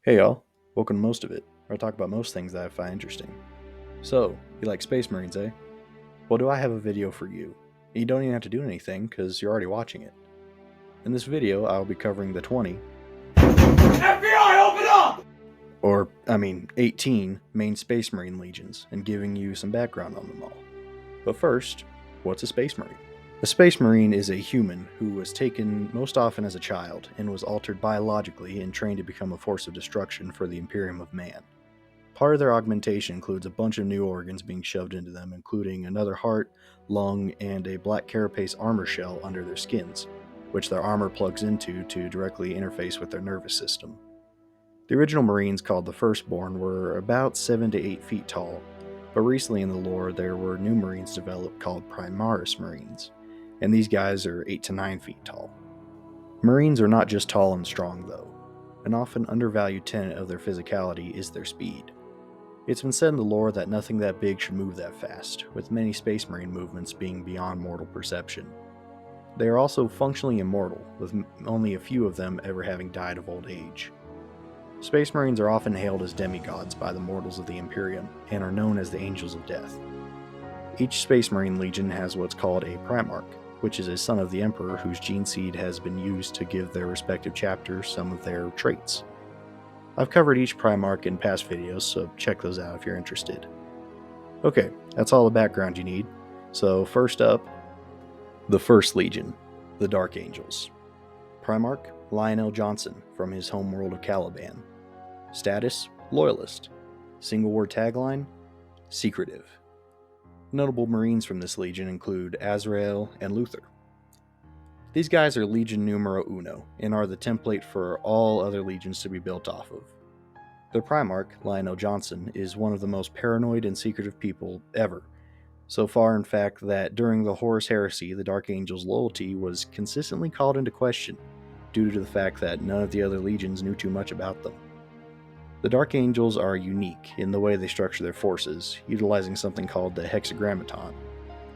Hey y'all, welcome to Most of It, where I talk about most things that I find interesting. So, you like Space Marines, eh? Well, do I have a video for you? You don't even have to do anything because you're already watching it. In this video, I'll be covering the 20, FBI, open up! or 18 main Space Marine legions and giving you some background on them all. But first, what's a Space Marine? A Space Marine is a human who was taken most often as a child and was altered biologically and trained to become a force of destruction for the Imperium of Man. Part of their augmentation includes a bunch of new organs being shoved into them, including another heart, lung, and a black carapace armor shell under their skins, which their armor plugs into to directly interface with their nervous system. The original Marines, called the Firstborn, were about 7 to 8 feet tall, but recently in the lore there were new Marines developed called Primaris Marines, and these guys are 8 to 9 feet tall. Marines are not just tall and strong, though. An often undervalued tenet of their physicality is their speed. It's been said in the lore that nothing that big should move that fast, with many Space Marine movements being beyond mortal perception. They are also functionally immortal, with only a few of them ever having died of old age. Space Marines are often hailed as demigods by the mortals of the Imperium, and are known as the Angels of Death. Each Space Marine Legion has what's called a Primarch, which is a son of the Emperor whose gene seed has been used to give their respective chapters some of their traits. I've covered each Primarch in past videos, so check those out if you're interested. Okay, that's all the background you need. So first up, the First Legion, the Dark Angels. Primarch, Lionel Johnson, from his homeworld of Caliban. Status, Loyalist. Single word tagline, Secretive. Notable Marines from this legion include Azrael and Luther. These guys are Legion numero uno, and are the template for all other legions to be built off of. Their Primarch, Lionel Johnson, is one of the most paranoid and secretive people ever. So far, in fact, that during the Horus Heresy, the Dark Angels' loyalty was consistently called into question, due to the fact that none of the other legions knew too much about them. The Dark Angels are unique in the way they structure their forces, utilizing something called the Hexagrammaton,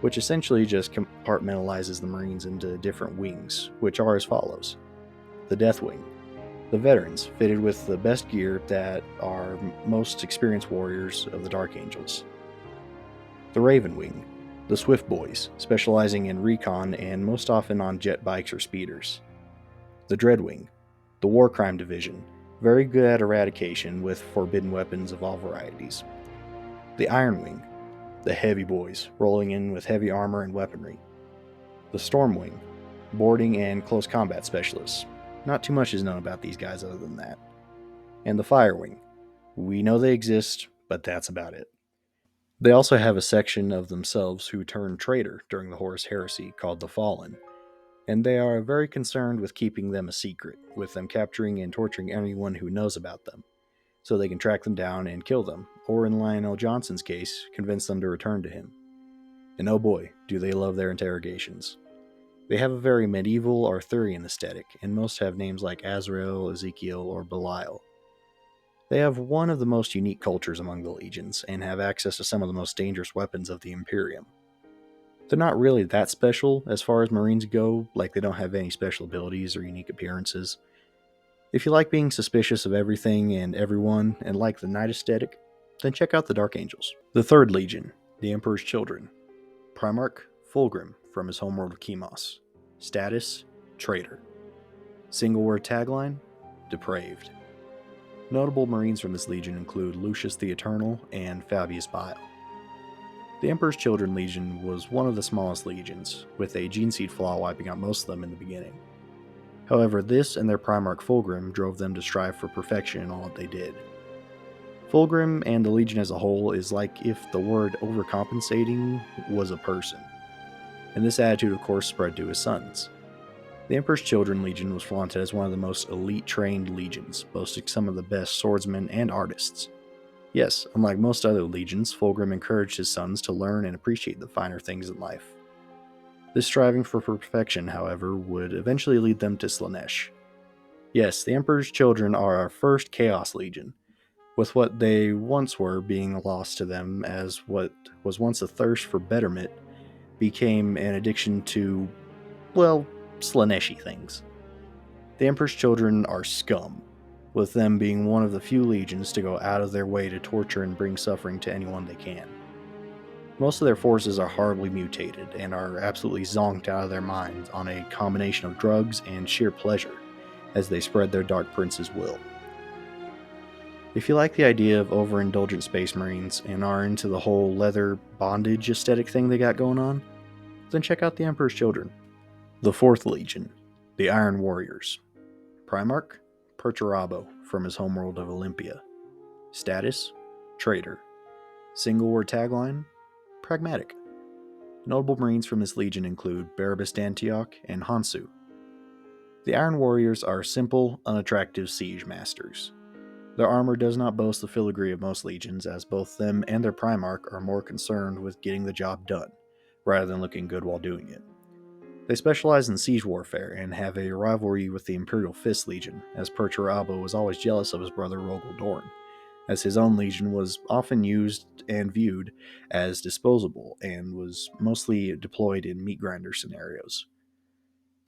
which essentially just compartmentalizes the Marines into different wings, which are as follows. The Death Wing. The veterans, fitted with the best gear that are most experienced warriors of the Dark Angels. The Raven Wing. The Swift Boys, specializing in recon and most often on jet bikes or speeders. The Dread Wing. The War Crime Division, very good at eradication with forbidden weapons of all varieties. The Iron Wing. The Heavy Boys, rolling in with heavy armor and weaponry. The Storm Wing. Boarding and close combat specialists. Not too much is known about these guys other than that. And the Fire Wing. We know they exist, but that's about it. They also have a section of themselves who turned traitor during the Horus Heresy called the Fallen, and they are very concerned with keeping them a secret, with them capturing and torturing anyone who knows about them, so they can track them down and kill them, or in Lionel Johnson's case, convince them to return to him. And oh boy, do they love their interrogations. They have a very medieval Arthurian aesthetic, and most have names like Azrael, Ezekiel, or Belial. They have one of the most unique cultures among the legions, and have access to some of the most dangerous weapons of the Imperium. They're not really that special as far as Marines go, like they don't have any special abilities or unique appearances. If you like being suspicious of everything and everyone, and like the Knight aesthetic, then check out the Dark Angels. The Third Legion, the Emperor's Children. Primarch, Fulgrim, from his homeworld of Chemos. Status, Traitor. Single word tagline, Depraved. Notable Marines from this legion include Lucius the Eternal and Fabius Bile. The Emperor's Children Legion was one of the smallest legions, with a gene seed flaw wiping out most of them in the beginning. However, this and their Primarch Fulgrim drove them to strive for perfection in all that they did. Fulgrim and the Legion as a whole is like if the word overcompensating was a person, and this attitude of course spread to his sons. The Emperor's Children Legion was flaunted as one of the most elite trained legions, boasting some of the best swordsmen and artists. Yes, unlike most other legions, Fulgrim encouraged his sons to learn and appreciate the finer things in life. This striving for perfection, however, would eventually lead them to Slaanesh. Yes, the Emperor's Children are our first Chaos Legion, with what they once were being lost to them as what was once a thirst for betterment became an addiction to, well, Slaaneshi things. The Emperor's Children are scum, with them being one of the few legions to go out of their way to torture and bring suffering to anyone they can. Most of their forces are horribly mutated and are absolutely zonked out of their minds on a combination of drugs and sheer pleasure as they spread their Dark Prince's will. If you like the idea of overindulgent Space Marines and are into the whole leather bondage aesthetic thing they got going on, then check out the Emperor's Children. The 4th Legion, the Iron Warriors. Primarch, Perturabo from his homeworld of Olympia. Status, Traitor. Single word tagline, Pragmatic. Notable Marines from this legion include Barabbas D'Antioch and Hansu. The Iron Warriors are simple, unattractive siege masters. Their armor does not boast the filigree of most legions, as both them and their Primarch are more concerned with getting the job done, rather than looking good while doing it. They specialize in siege warfare and have a rivalry with the Imperial Fists Legion, as Perturabo was always jealous of his brother Rogel Dorn, as his own legion was often used and viewed as disposable and was mostly deployed in meat grinder scenarios.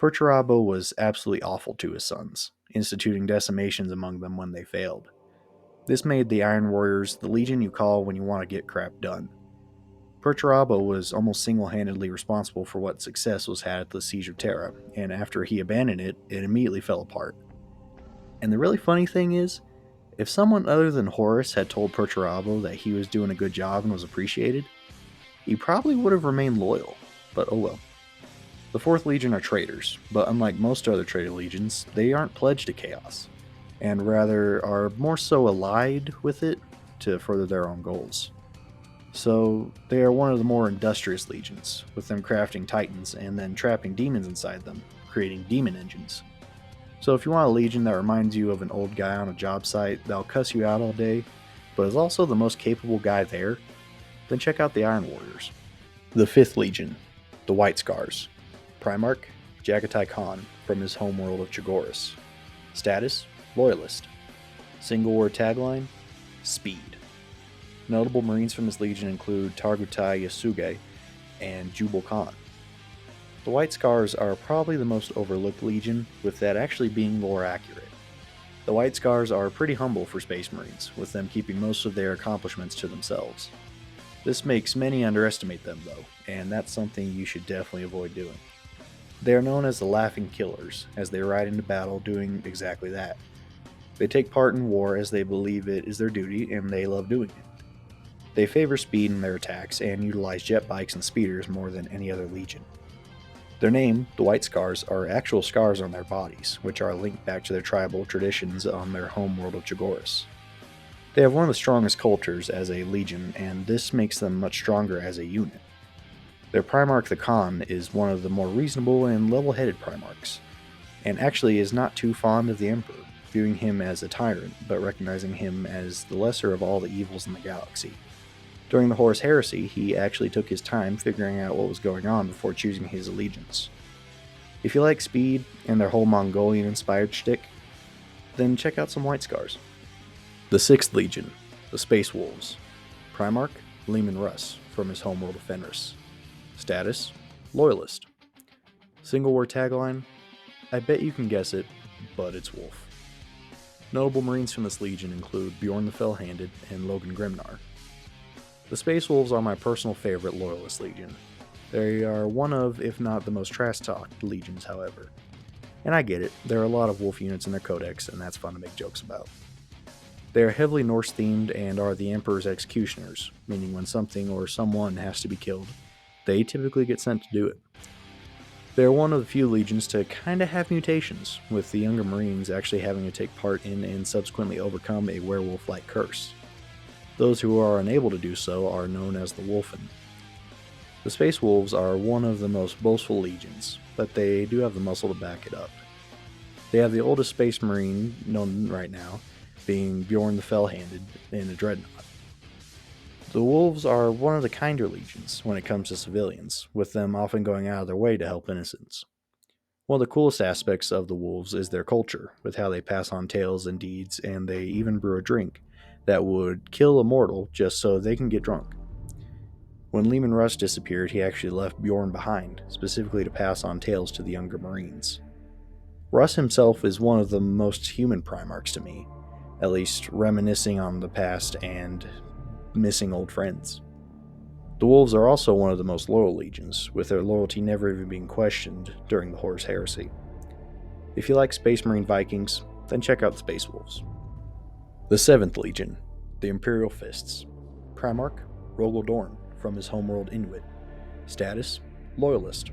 Perturabo was absolutely awful to his sons, instituting decimations among them when they failed. This made the Iron Warriors the legion you call when you want to get crap done. Perturabo was almost single-handedly responsible for what success was had at the Siege of Terra, and after he abandoned it, it immediately fell apart. And the really funny thing is, if someone other than Horus had told Perturabo that he was doing a good job and was appreciated, he probably would have remained loyal, but oh well. The 4th Legion are traitors, but unlike most other traitor legions, they aren't pledged to chaos, and rather are more so allied with it to further their own goals. So they are one of the more industrious legions, with them crafting titans and then trapping demons inside them, creating demon engines. So if you want a legion that reminds you of an old guy on a job site that'll cuss you out all day, but is also the most capable guy there, then check out the Iron Warriors. The 5th Legion, the White Scars. Primarch, Jagatai Khan from his homeworld of Chagoris. Status, Loyalist. Single word tagline, Speed. Notable Marines from this legion include Targutai Yasuge and Jubal Khan. The White Scars are probably the most overlooked legion, with that actually being lore accurate. The White Scars are pretty humble for Space Marines, with them keeping most of their accomplishments to themselves. This makes many underestimate them though, and that's something you should definitely avoid doing. They are known as the Laughing Killers, as they ride into battle doing exactly that. They take part in war as they believe it is their duty, and they love doing it. They favor speed in their attacks and utilize jet bikes and speeders more than any other legion. Their name, the White Scars, are actual scars on their bodies, which are linked back to their tribal traditions on their homeworld of Chagoris. They have one of the strongest cultures as a legion, and this makes them much stronger as a unit. Their Primarch the Khan is one of the more reasonable and level-headed Primarchs, and actually is not too fond of the Emperor, viewing him as a tyrant, but recognizing him as the lesser of all the evils in the galaxy. During the Horus Heresy, he actually took his time figuring out what was going on before choosing his allegiance. If you like speed and their whole Mongolian-inspired shtick, then check out some White Scars. The 6th Legion, the Space Wolves. Primarch, Leman Russ, from his homeworld of Fenris. Status, Loyalist. Single word tagline, I bet you can guess it, but it's Wolf. Notable Marines from this legion include Bjorn the Fell-Handed and Logan Grimnar. The Space Wolves are my personal favorite Loyalist legion. They are one of, if not the most trash-talked legions, however. And I get it, there are a lot of wolf units in their codex, and that's fun to make jokes about. They are heavily Norse-themed and are the Emperor's executioners, meaning when something or someone has to be killed, they typically get sent to do it. They are one of the few legions to kinda have mutations, with the younger Marines actually having to take part in and subsequently overcome a werewolf-like curse. Those who are unable to do so are known as the Wolfen. The Space Wolves are one of the most boastful legions, but they do have the muscle to back it up. They have the oldest Space Marine known right now, being Bjorn the Fell-Handed in a Dreadnought. The Wolves are one of the kinder legions when it comes to civilians, with them often going out of their way to help innocents. One of the coolest aspects of the Wolves is their culture, with how they pass on tales and deeds, and they even brew a drink that would kill a mortal just so they can get drunk. When Leman Russ disappeared, he actually left Bjorn behind, specifically to pass on tales to the younger Marines. Russ himself is one of the most human Primarchs to me, at least reminiscing on the past and missing old friends. The Wolves are also one of the most loyal legions, with their loyalty never even being questioned during the Horus Heresy. If you like Space Marine Vikings, then check out the Space Wolves. The 7th Legion, the Imperial Fists. Primarch, Rogel Dorn, from his homeworld Inuit. Status, Loyalist.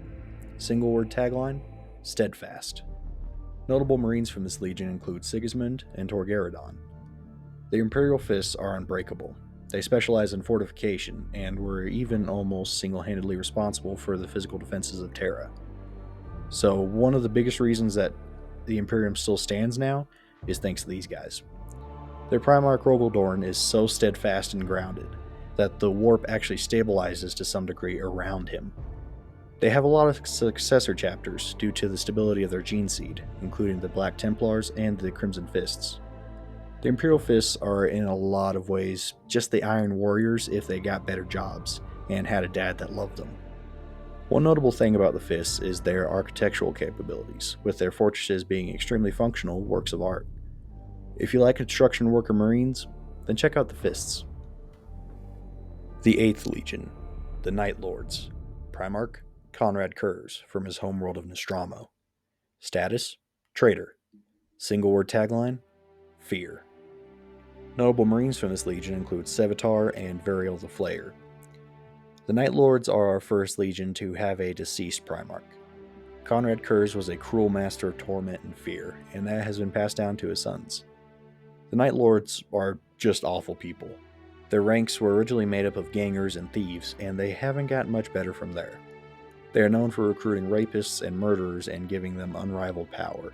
Single word tagline, Steadfast. Notable Marines from this legion include Sigismund and Torgaradon. The Imperial Fists are unbreakable. They specialize in fortification and were even almost single-handedly responsible for the physical defenses of Terra. So one of the biggest reasons that the Imperium still stands now is thanks to these guys. Their Primarch Rogel Dorn is so steadfast and grounded that the warp actually stabilizes to some degree around him. They have a lot of successor chapters due to the stability of their gene seed, including the Black Templars and the Crimson Fists. The Imperial Fists are in a lot of ways just the Iron Warriors if they got better jobs and had a dad that loved them. One notable thing about the Fists is their architectural capabilities, with their fortresses being extremely functional works of art. If you like construction worker Marines, then check out the Fists. The 8th Legion, the Night Lords. Primarch, Conrad Kurz, from his homeworld of Nostromo. Status, Traitor. Single word tagline, Fear. Notable Marines from this legion include Sevatar and Varial the Flayer. The Night Lords are our first legion to have a deceased Primarch. Conrad Kurz was a cruel master of torment and fear, and that has been passed down to his sons. The Night Lords are just awful people. Their ranks were originally made up of gangers and thieves, and they haven't gotten much better from there. They are known for recruiting rapists and murderers and giving them unrivaled power.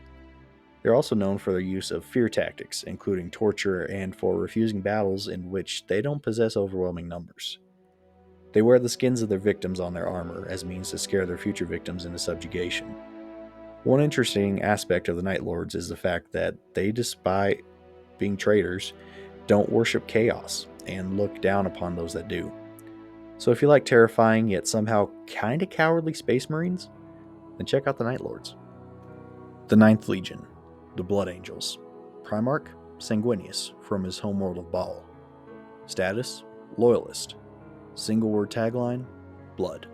They're also known for their use of fear tactics, including torture, and for refusing battles in which they don't possess overwhelming numbers. They wear the skins of their victims on their armor as means to scare their future victims into subjugation. One interesting aspect of the Night Lords is the fact that they, despite being traitors, don't worship chaos and look down upon those that do. So if you like terrifying yet somehow kinda cowardly Space Marines, then check out the Night Lords. The 9th Legion, the Blood Angels. Primarch, Sanguinius, from his homeworld of Baal. Status, Loyalist. Single word tagline, Blood.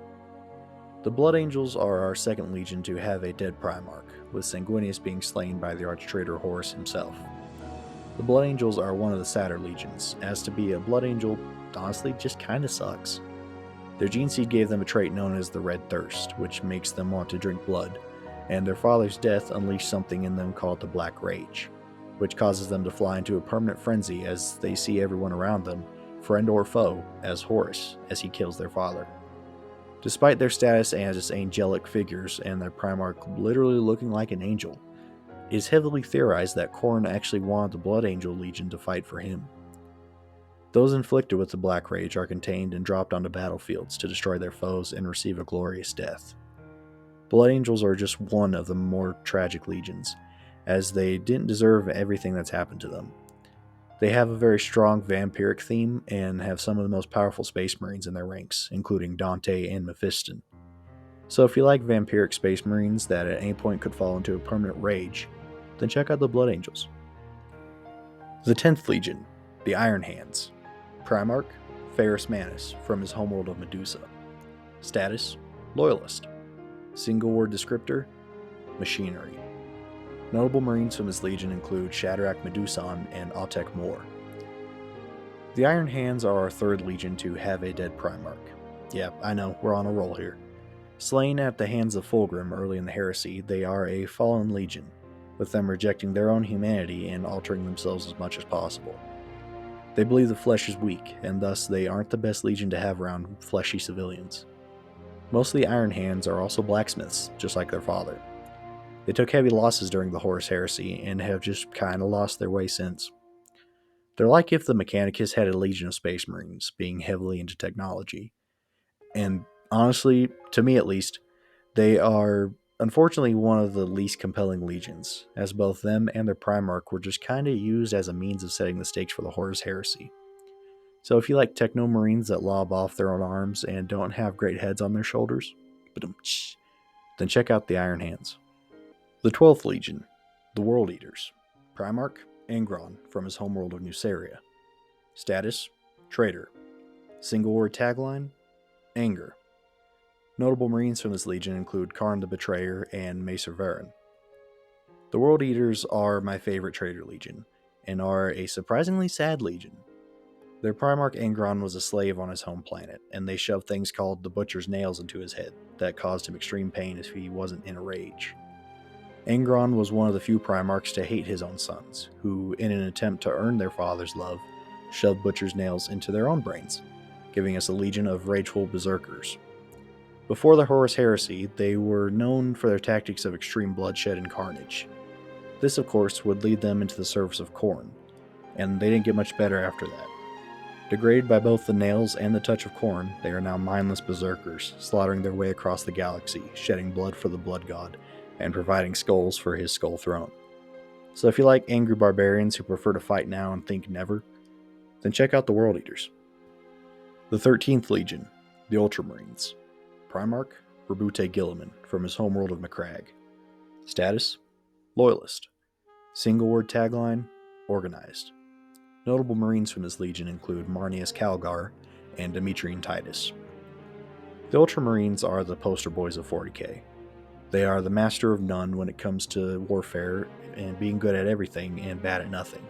The Blood Angels are our second legion to have a dead Primarch, with Sanguinius being slain by the arch-traitor Horus himself. The Blood Angels are one of the sadder legions, as to be a Blood Angel honestly just kinda sucks. Their gene seed gave them a trait known as the Red Thirst, which makes them want to drink blood, and their father's death unleashed something in them called the Black Rage, which causes them to fly into a permanent frenzy as they see everyone around them, friend or foe, as Horus, as he kills their father. Despite their status as angelic figures and their Primarch literally looking like an angel, it is heavily theorized that Khorne actually wanted the Blood Angel Legion to fight for him. Those inflicted with the Black Rage are contained and dropped onto battlefields to destroy their foes and receive a glorious death. Blood Angels are just one of the more tragic legions, as they didn't deserve everything that's happened to them. They have a very strong vampiric theme and have some of the most powerful Space Marines in their ranks, including Dante and Mephiston. So if you like vampiric Space Marines that at any point could fall into a permanent rage, then check out the Blood Angels. The 10th Legion, the Iron Hands. Primarch, Ferrus Manus, from his homeworld of Medusa. Status, Loyalist. Single word descriptor, Machinery. Notable Marines from this legion include Shadrach Medusan and Autek Mor. The Iron Hands are our third legion to have a dead Primarch. Yeah, I know, we're on a roll here. Slain at the hands of Fulgrim early in the heresy, they are a fallen legion, with them rejecting their own humanity and altering themselves as much as possible. They believe the flesh is weak, and thus they aren't the best legion to have around fleshy civilians. Most of the Iron Hands are also blacksmiths, just like their father. They took heavy losses during the Horus Heresy and have just kinda lost their way since. They're like if the Mechanicus had a legion of Space Marines, being heavily into technology. And honestly, to me at least, they are unfortunately one of the least compelling legions, as both them and their Primarch were just kinda used as a means of setting the stakes for the Horus Heresy. So if you like Techno Marines that lob off their own arms and don't have great heads on their shoulders, then check out the Iron Hands. The 12th Legion, the World Eaters. Primarch, Angron from his homeworld of Nuceria. Status: Traitor. Single word tagline: Anger. Notable Marines from this legion include Karn the Betrayer and Macer Varen. The World Eaters are my favorite traitor legion, and are a surprisingly sad legion. Their Primarch Angron was a slave on his home planet, and they shoved things called the Butcher's Nails into his head that caused him extreme pain if he wasn't in a rage. Angron was one of the few Primarchs to hate his own sons, who, in an attempt to earn their father's love, shoved Butcher's Nails into their own brains, giving us a legion of rageful berserkers. Before the Horus Heresy, they were known for their tactics of extreme bloodshed and carnage. This, of course, would lead them into the service of Khorne, and they didn't get much better after that. Degraded by both the nails and the touch of Khorne, they are now mindless berserkers, slaughtering their way across the galaxy, shedding blood for the Blood God, and providing skulls for his skull throne. So if you like angry barbarians who prefer to fight now and think never, then check out the World Eaters. The 13th Legion, the Ultramarines. Primarch: Rabute Gilliman from his homeworld of Macragge. Status: Loyalist. Single word tagline: Organized. Notable Marines from this legion include Marnius Calgar and Demetrian Titus. The Ultramarines are the poster boys of 40K. They are the master of none when it comes to warfare and being good at everything and bad at nothing.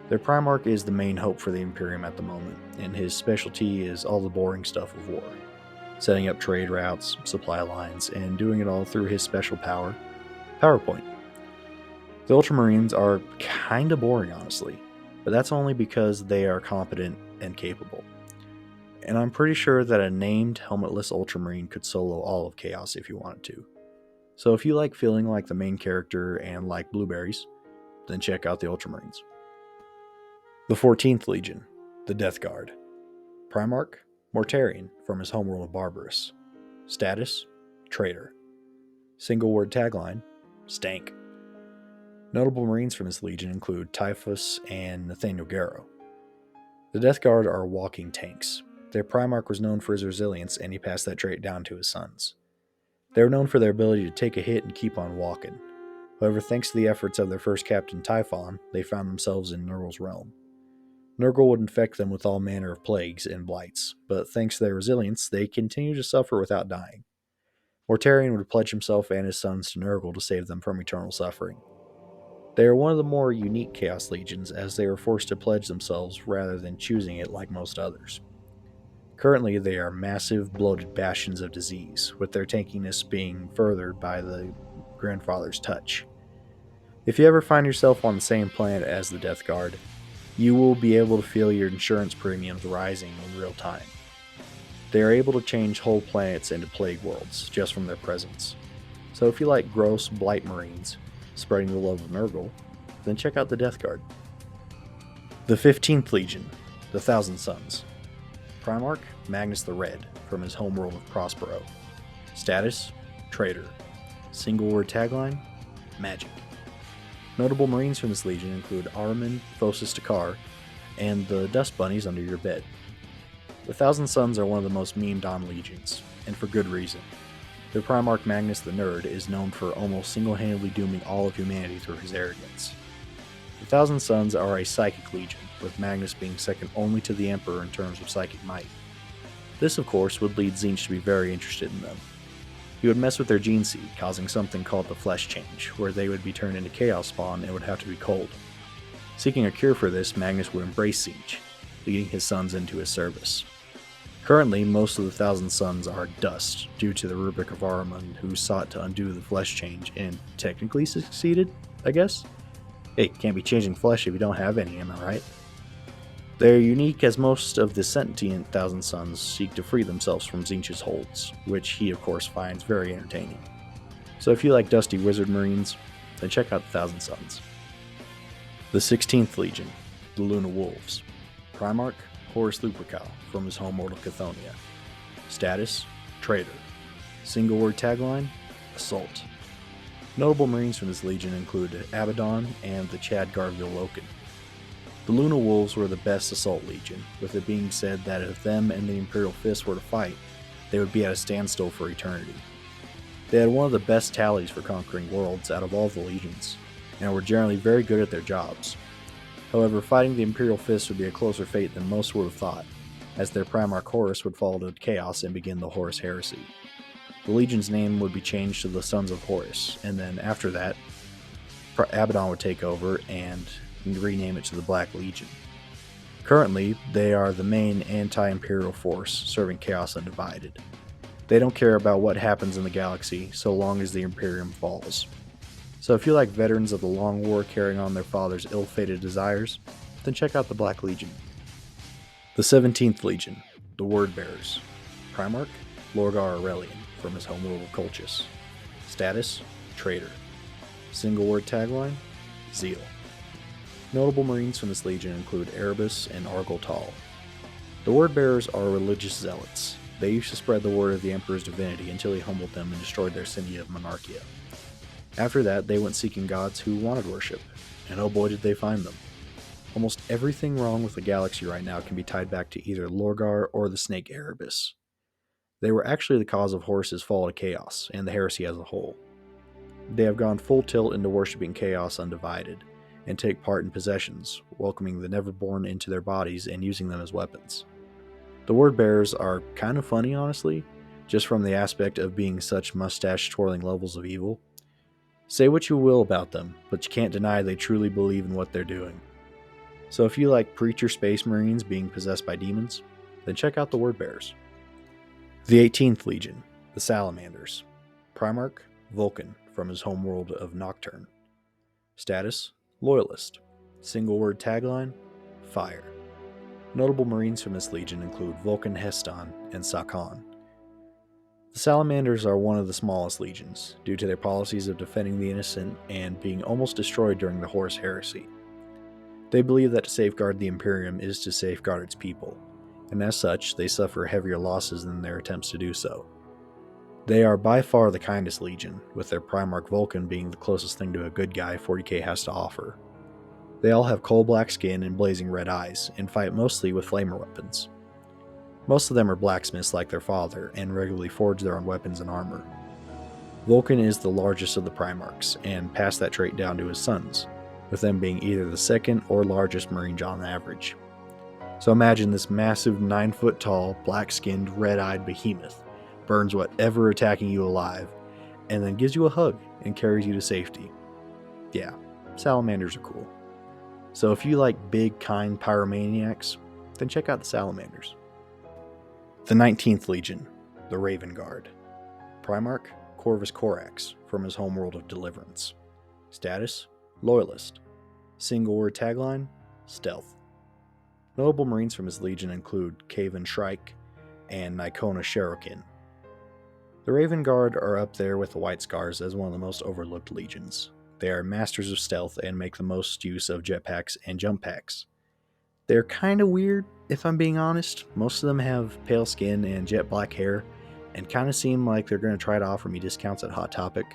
Their Primarch is the main hope for the Imperium at the moment, and his specialty is all the boring stuff of war. Setting up trade routes, supply lines, and doing it all through his special power, PowerPoint. The Ultramarines are kinda boring, honestly, but that's only because they are competent and capable. And I'm pretty sure that a named helmetless Ultramarine could solo all of Chaos if he wanted to. So if you like feeling like the main character and like blueberries, then check out the Ultramarines. The 14th Legion, the Death Guard. Primarch: Mortarion from his homeworld of Barbarous. Status: Traitor. Single word tagline: Stank. Notable Marines from this legion include Typhus and Nathaniel Garrow. The Death Guard are walking tanks. Their Primarch was known for his resilience, and he passed that trait down to his sons. They were known for their ability to take a hit and keep on walking. However, thanks to the efforts of their first captain Typhon, they found themselves in Nurgle's realm. Nurgle would infect them with all manner of plagues and blights, but thanks to their resilience, they continued to suffer without dying. Mortarion would pledge himself and his sons to Nurgle to save them from eternal suffering. They are one of the more unique Chaos Legions, as they were forced to pledge themselves rather than choosing it like most others. Currently, they are massive, bloated bastions of disease, with their tankiness being furthered by the Grandfather's touch. If you ever find yourself on the same planet as the Death Guard, you will be able to feel your insurance premiums rising in real time. They are able to change whole planets into plague worlds just from their presence. So if you like gross blight marines spreading the love of Nurgle, then check out the Death Guard. The 15th Legion, the Thousand Sons. Primarch: Magnus the Red from his homeworld of Prospero. Status: Traitor. Single word tagline: Magic. Notable Marines from this legion include Ahriman, Phosis Takar, and the Dust Bunnies under your bed. The Thousand Sons are one of the most memed-on legions, and for good reason. Their Primarch Magnus the Nerd is known for almost single-handedly dooming all of humanity through his arrogance. The Thousand Sons are a psychic legion, with Magnus being second only to the Emperor in terms of psychic might. This, of course, would lead Tzeentch to be very interested in them. He would mess with their gene seed, causing something called the Flesh Change, where they would be turned into Chaos Spawn and would have to be cold. Seeking a cure for this, Magnus would embrace Tzeentch, leading his sons into his service. Currently, most of the Thousand Sons are dust, due to the rubric of Ahriman, who sought to undo the Flesh Change and technically succeeded, I guess? Hey, can't be changing flesh if you don't have any, am I right? They're unique as most of the sentient Thousand Sons seek to free themselves from Tzeentch's holds, which he of course finds very entertaining. So if you like dusty wizard marines, then check out the Thousand Sons. The 16th Legion, the Luna Wolves. Primarch: Horus Lupercal from his homeworld of Chthonia. Status: Traitor. Single word tagline: Assault. Notable Marines from this legion include Abaddon and the Chad Garville Loken. The Luna Wolves were the best assault legion, with it being said that if them and the Imperial Fists were to fight, they would be at a standstill for eternity. They had one of the best tallies for conquering worlds out of all the legions. and were generally very good at their jobs. However, fighting the Imperial Fists would be a closer fate than most would have thought, as their Primarch Horus would fall to chaos and begin the Horus Heresy. The Legion's name would be changed to the Sons of Horus, and then after that, Abaddon would take over and rename it to the Black Legion. Currently, they are the main anti-Imperial force, serving chaos undivided. They don't care about what happens in the galaxy, so long as the Imperium falls. So if you like veterans of the Long War carrying on their father's ill-fated desires, then check out the Black Legion. The 17th Legion, the Wordbearers. Primarch, Lorgar Aurelian, from his homeworld of Colchis. Status, Traitor. Single word tagline, Zeal. Notable Marines from this legion include Erebus and Argol Tal. The Wordbearers are religious zealots. They used to spread the word of the Emperor's divinity until he humbled them and destroyed their city of Monarchia. After that, they went seeking gods who wanted worship, and oh boy did they find them. Almost everything wrong with the galaxy right now can be tied back to either Lorgar or the snake Erebus. They were actually the cause of Horus's fall to chaos, and the heresy as a whole. They have gone full tilt into worshipping chaos undivided, and take part in possessions, welcoming the Neverborn into their bodies and using them as weapons. The Wordbearers are kind of funny, honestly, just from the aspect of being such mustache-twirling levels of evil. Say what you will about them, but you can't deny they truly believe in what they're doing. So if you like preacher space marines being possessed by demons, then check out the Wordbearers. The 18th Legion, the Salamanders. Primarch, Vulcan, from his homeworld of Nocturne. Status, Loyalist. Single word tagline, Fire. Notable Marines from this legion include Vulcan Heston and Sakon. The Salamanders are one of the smallest legions, due to their policies of defending the innocent and being almost destroyed during the Horus Heresy. They believe that to safeguard the Imperium is to safeguard its people, and as such, they suffer heavier losses in their attempts to do so. They are by far the kindest legion, with their Primarch Vulcan being the closest thing to a good guy 40K has to offer. They all have coal-black skin and blazing red eyes, and fight mostly with flamer weapons. Most of them are blacksmiths like their father, and regularly forge their own weapons and armor. Vulcan is the largest of the Primarchs, and passed that trait down to his sons, with them being either the second or largest Marine on average. So imagine this massive 9-foot-tall, black-skinned, red-eyed behemoth burns whatever attacking you alive, and then gives you a hug and carries you to safety. Yeah, salamanders are cool. So if you like big, kind pyromaniacs, then check out the Salamanders. The 19th Legion, the Raven Guard. Primarch, Corvus Corax, from his homeworld of Deliverance. Status, Loyalist. Single word tagline, Stealth. Notable Marines from his legion include Kavan Shrike and Nikona Sherokin. The Raven Guard are up there with the White Scars as one of the most overlooked legions. They are masters of stealth and make the most use of jetpacks and jump packs. They're kind of weird, if I'm being honest. Most of them have pale skin and jet black hair, and kind of seem like they're going to try to offer me discounts at Hot Topic.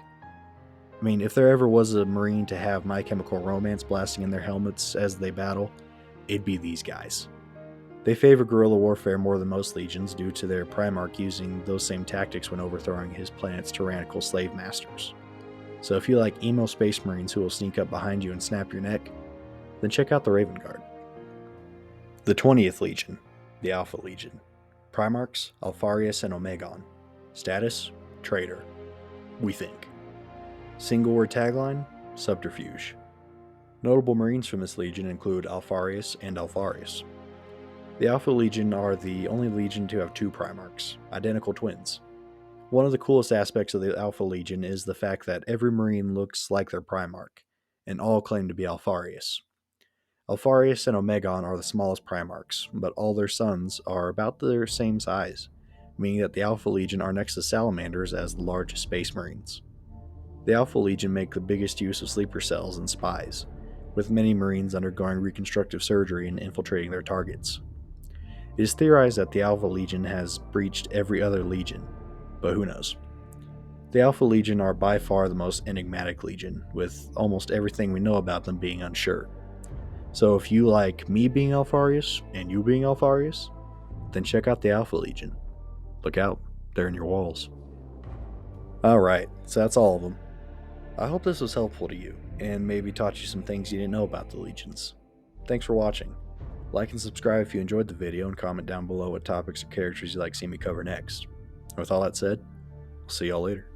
I mean, if there ever was a Marine to have My Chemical Romance blasting in their helmets as they battle, it'd be these guys. They favor guerrilla warfare more than most legions due to their Primarch using those same tactics when overthrowing his planet's tyrannical slave masters. So if you like emo space marines who will sneak up behind you and snap your neck, then check out the Raven Guard. The 20th Legion, the Alpha Legion. Primarchs, Alfarius and Omegon. Status, Traitor. We think. Single word tagline, Subterfuge. Notable Marines from this legion include Alfarius and Alfarius. The Alpha Legion are the only legion to have two Primarchs, identical twins. One of the coolest aspects of the Alpha Legion is the fact that every Marine looks like their Primarch, and all claim to be Alfarius. Alfarius and Omegon are the smallest Primarchs, but all their sons are about their same size, meaning that the Alpha Legion are next to Salamanders as the largest Space Marines. The Alpha Legion make the biggest use of sleeper cells and spies, with many Marines undergoing reconstructive surgery and infiltrating their targets. It is theorized that the Alpha Legion has breached every other legion, but who knows. The Alpha Legion are by far the most enigmatic legion, with almost everything we know about them being unsure. So if you like me being Alfarius, and you being Alfarius, then check out the Alpha Legion. Look out, they're in your walls. Alright, so that's all of them. I hope this was helpful to you. and maybe taught you some things you didn't know about the Legions. Thanks for watching. Like and subscribe if you enjoyed the video, and comment down below what topics or characters you'd like to see me cover next. And with all that said, I'll see y'all later.